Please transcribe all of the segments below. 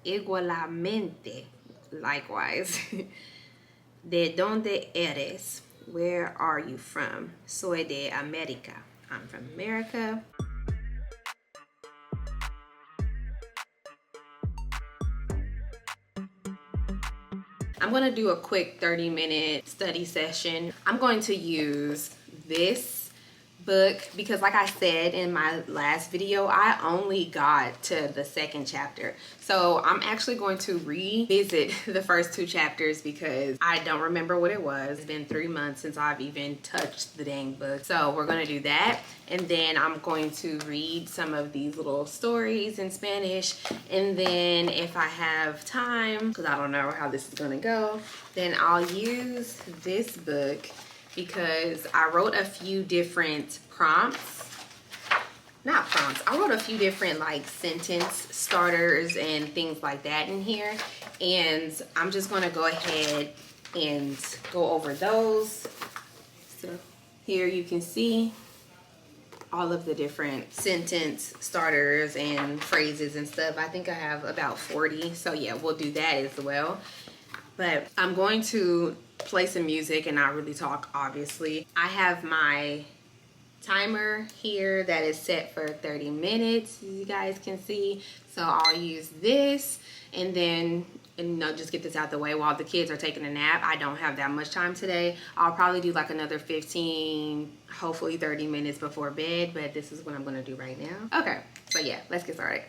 Igualmente. Likewise. ¿De dónde eres? Where are you from? Soy de América. I'm from America. I'm going to do a quick 30-minute study session. I'm going to use this book because, like I said in my last video, I only got to the second chapter. So I'm actually going to revisit the first two chapters because I don't remember what it was. It's been 3 months since I've even touched the dang book. So we're going to do that. And then I'm going to read some of these little stories in Spanish. And then if I have time, because I don't know how this is going to go, then I'll use this book because I wrote a few different prompts. Not prompts. I wrote a few different like sentence starters and things like that in here. And I'm just going to go ahead and go over those. So here you can see all of the different sentence starters and phrases and stuff. I think I have about 40. So yeah, we'll do that as well. But I'm going to play some music and not really talk, obviously. I have my timer here that is set for 30 minutes, as you guys can see. So I'll use this and then just get this out the way while the kids are taking a nap. I don't have that much time today. I'll probably do like another 15, hopefully 30 minutes before bed, but this is what I'm gonna do right now. Okay, so yeah, let's get started.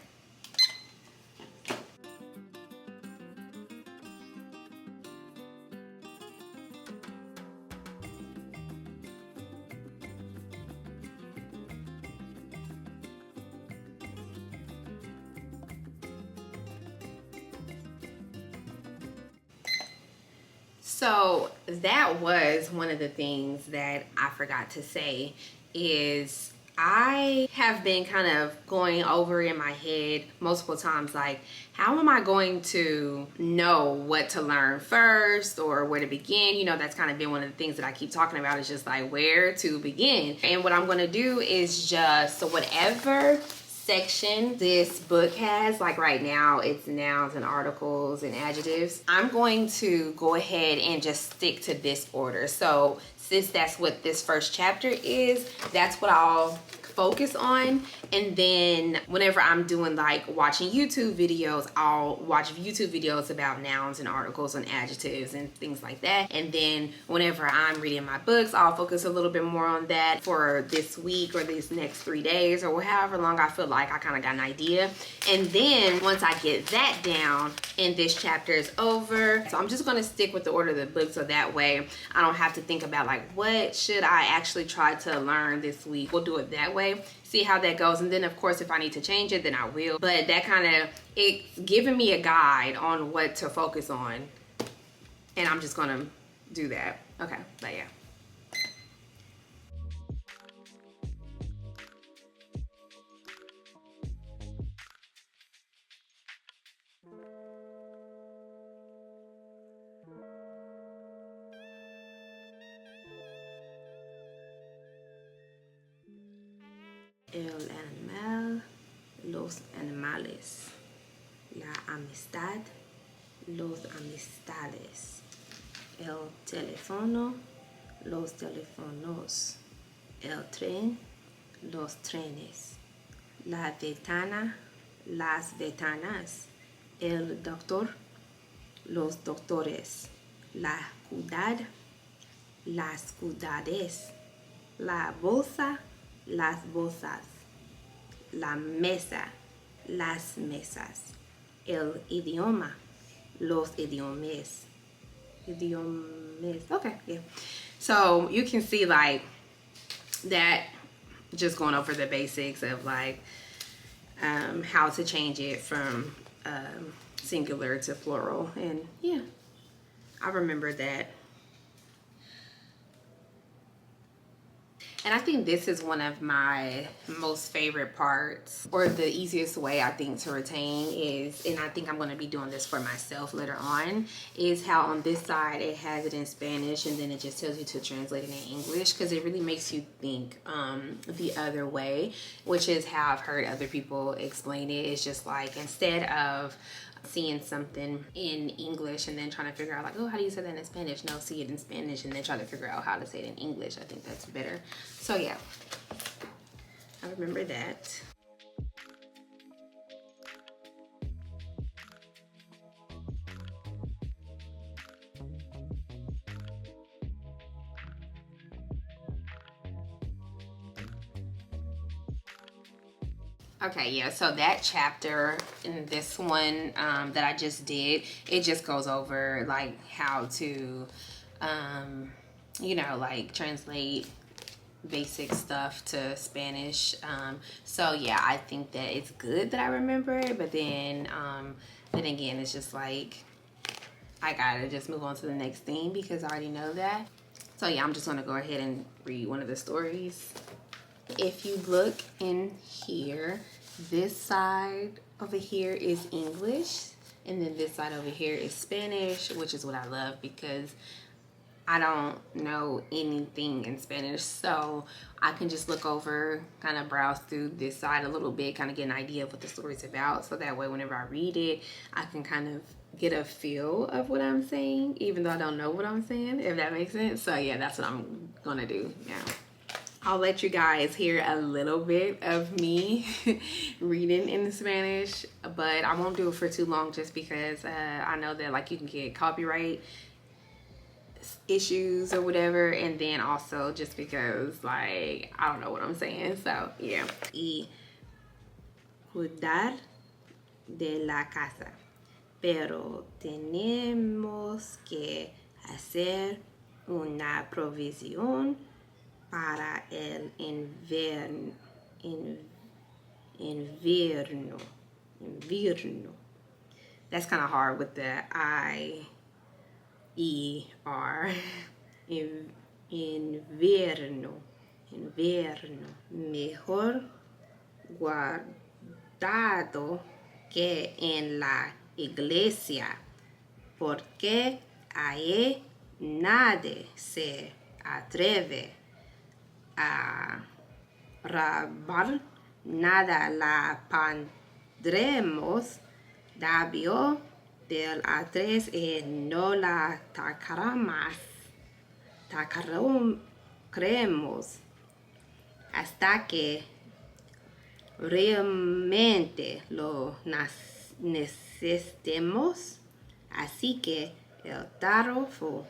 So that was one of the things that I forgot to say is I have been kind of going over in my head multiple times, like, how am I going to know what to learn first or where to begin? You know, that's kind of been one of the things that I keep talking about, is just like where to begin. And what I'm going to do is just, so whatever section this book has, like right now it's nouns and articles and adjectives, I'm going to go ahead and just stick to this order. So since that's what this first chapter is, that's what I'll focus on. And then whenever I'm doing like watching YouTube videos, I'll watch YouTube videos about nouns and articles and adjectives and things like that. And then whenever I'm reading my books, I'll focus a little bit more on that for this week or these next 3 days or however long I feel like I kind of got an idea. And then once I get that down and this chapter is over, so I'm just going to stick with the order of the book, so that way I don't have to think about like, what should I actually try to learn this week? We'll do it that way, see how that goes. And then of course, if I need to change it, then I will. But that kind of, it's giving me a guide on what to focus on. And I'm just gonna do that. Okay, but yeah. El animal, los animales, la amistad, los amistades, el teléfono, los teléfonos, el tren, los trenes, la ventana, las ventanas, el doctor, los doctores, la ciudad, las ciudades, la bolsa, las bolsas, la mesa, las mesas, el idioma, los idiomes, idiomes. Okay, yeah. So you can see like that, just going over the basics of like how to change it from singular to plural. And yeah, I remember that. And I think this is one of my most favorite parts, or the easiest way I think to retain is, and I think I'm going to be doing this for myself later on, is how on this side it has it in Spanish and then it just tells you to translate it in English, because it really makes you think the other way, which is how I've heard other people explain it. It's just like, instead of seeing something in English and then trying to figure out like, oh, how do you say that in Spanish? No, see it in Spanish and then try to figure out how to say it in English. I think that's better. So yeah, I remember that. Okay, yeah, so that chapter in this one that I just did, it just goes over like how to, you know, like translate basic stuff to Spanish. So yeah, I think that it's good that I remember it, but then again, it's just like, I gotta just move on to the next thing because I already know that. So yeah, I'm just gonna go ahead and read one of the stories. If you look in here, this side over here is English, and then this side over here is Spanish, which is what I love because I don't know anything in Spanish, so I can just look over, kind of browse through this side a little bit, kind of get an idea of what the story's about, so that way whenever I read it, I can kind of get a feel of what I'm saying, even though I don't know what I'm saying, if that makes sense. So yeah, that's what I'm gonna do now. I'll let you guys hear a little bit of me reading in Spanish, but I won't do it for too long just because I know that like you can get copyright issues or whatever, and then also just because like I don't know what I'm saying. So yeah. Y cuidar de la casa, pero tenemos que hacer una provisión para el invierno. That's kind of hard with the I-E-R. Invierno. Mejor guardado que en la iglesia, porque ahí nadie se atreve a robar nada. La pondremos debajo del atrás y no la tacaremos hasta que realmente lo necesitemos. Así que el tarro fue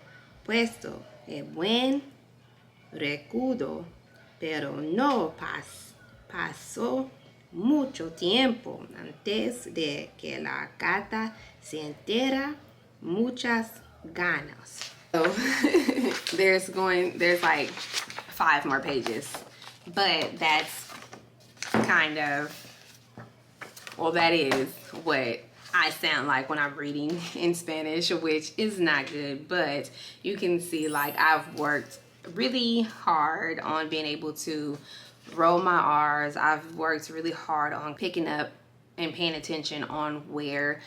puesto en buen recuerdo, pero no pasó mucho tiempo antes de que la gata se entera muchas ganas. So there's like 5 more pages, but that's kind of, well, that is what I sound like when I'm reading in Spanish, which is not good, but you can see like I've worked really hard on being able to roll my R's. I've worked really hard on picking up and paying attention on where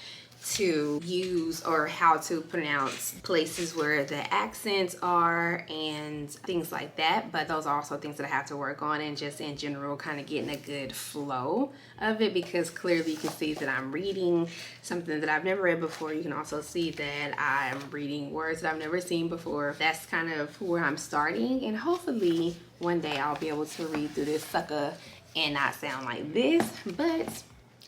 to use or how to pronounce places where the accents are and things like that, but those are also things that I have to work on, and just in general kind of getting a good flow of it, because clearly you can see that I'm reading something that I've never read before. You can also see that I'm reading words that I've never seen before. That's kind of where I'm starting, and hopefully one day I'll be able to read through this sucker and not sound like this, but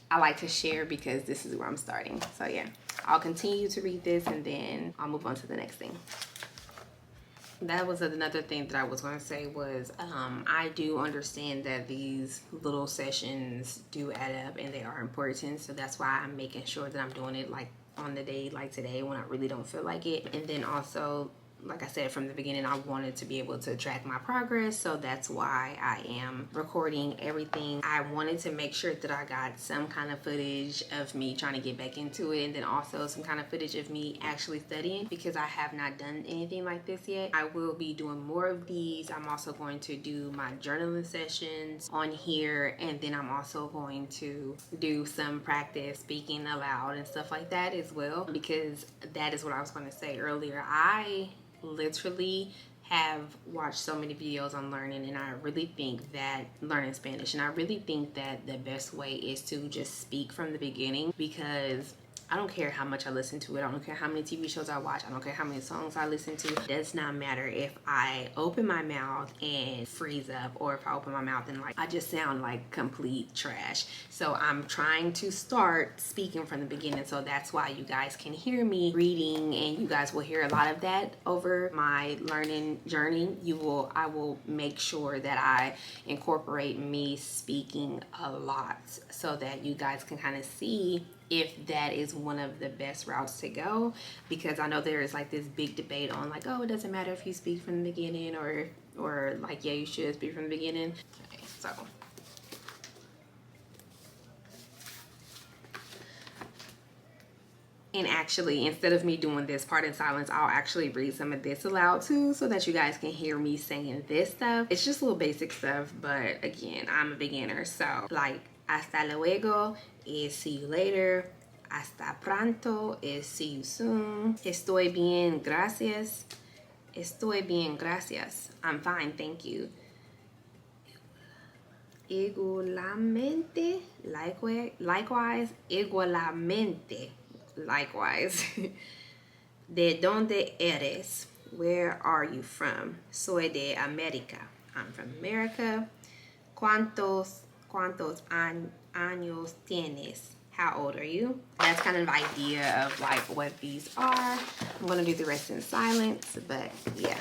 I like to share because this is where I'm starting. So yeah, I'll continue to read this and then I'll move on to the next thing. That was another thing that I was going to say was I do understand that these little sessions do add up and they are important. So that's why I'm making sure that I'm doing it like on the day like today when I really don't feel like it. And then also, like I said from the beginning, I wanted to be able to track my progress, so that's why I am recording everything. I wanted to make sure that I got some kind of footage of me trying to get back into it, and then also some kind of footage of me actually studying, because I have not done anything like this yet. I will be doing more of these. I'm also going to do my journaling sessions on here, and then I'm also going to do some practice speaking aloud and stuff like that as well, because that is what I was going to say earlier. I literally have watched so many videos on learning, and I really think that learning Spanish, and I really think that the best way is to just speak from the beginning, because I don't care how much I listen to it. I don't care how many TV shows I watch. I don't care how many songs I listen to. It does not matter if I open my mouth and freeze up, or if I open my mouth and like I just sound like complete trash. So I'm trying to start speaking from the beginning, so that's why you guys can hear me reading, and you guys will hear a lot of that over my learning journey. I will make sure that I incorporate me speaking a lot, so that you guys can kind of see if that is one of the best routes to go, because I know there is like this big debate on like, oh, it doesn't matter if you speak from the beginning, or like, yeah, you should speak from the beginning. Okay, so and actually, instead of me doing this part in silence, I'll actually read some of this aloud too, so that you guys can hear me saying this stuff. It's just little basic stuff, but again, I'm a beginner. So like, hasta luego is see you later. Hasta pronto is see you soon. Estoy bien, gracias. Estoy bien, gracias. I'm fine, thank you. Igualmente, likewise, igualmente, likewise. ¿De dónde eres? Where are you from? Soy de América. I'm from America. ¿Cuántos años tienes? How old are you? That's kind of an idea of like what these are. I'm gonna do the rest in silence, but yeah.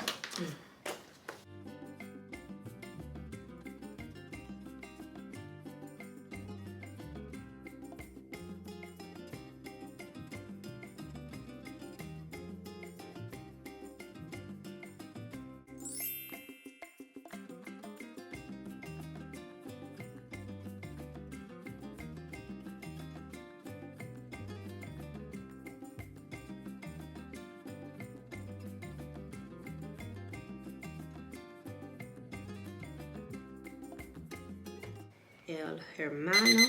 El hermano.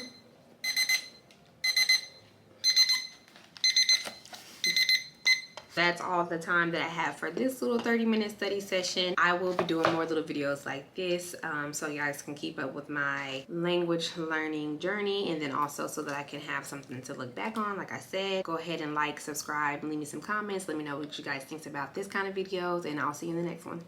That's all the time that I have for this little 30-minute study session. I will be doing more little videos like this, so you guys can keep up with my language learning journey, and then also so that I can have something to look back on. Like I said, go ahead and like, subscribe, and leave me some comments. Let me know what you guys think about this kind of videos, and I'll see you in the next one.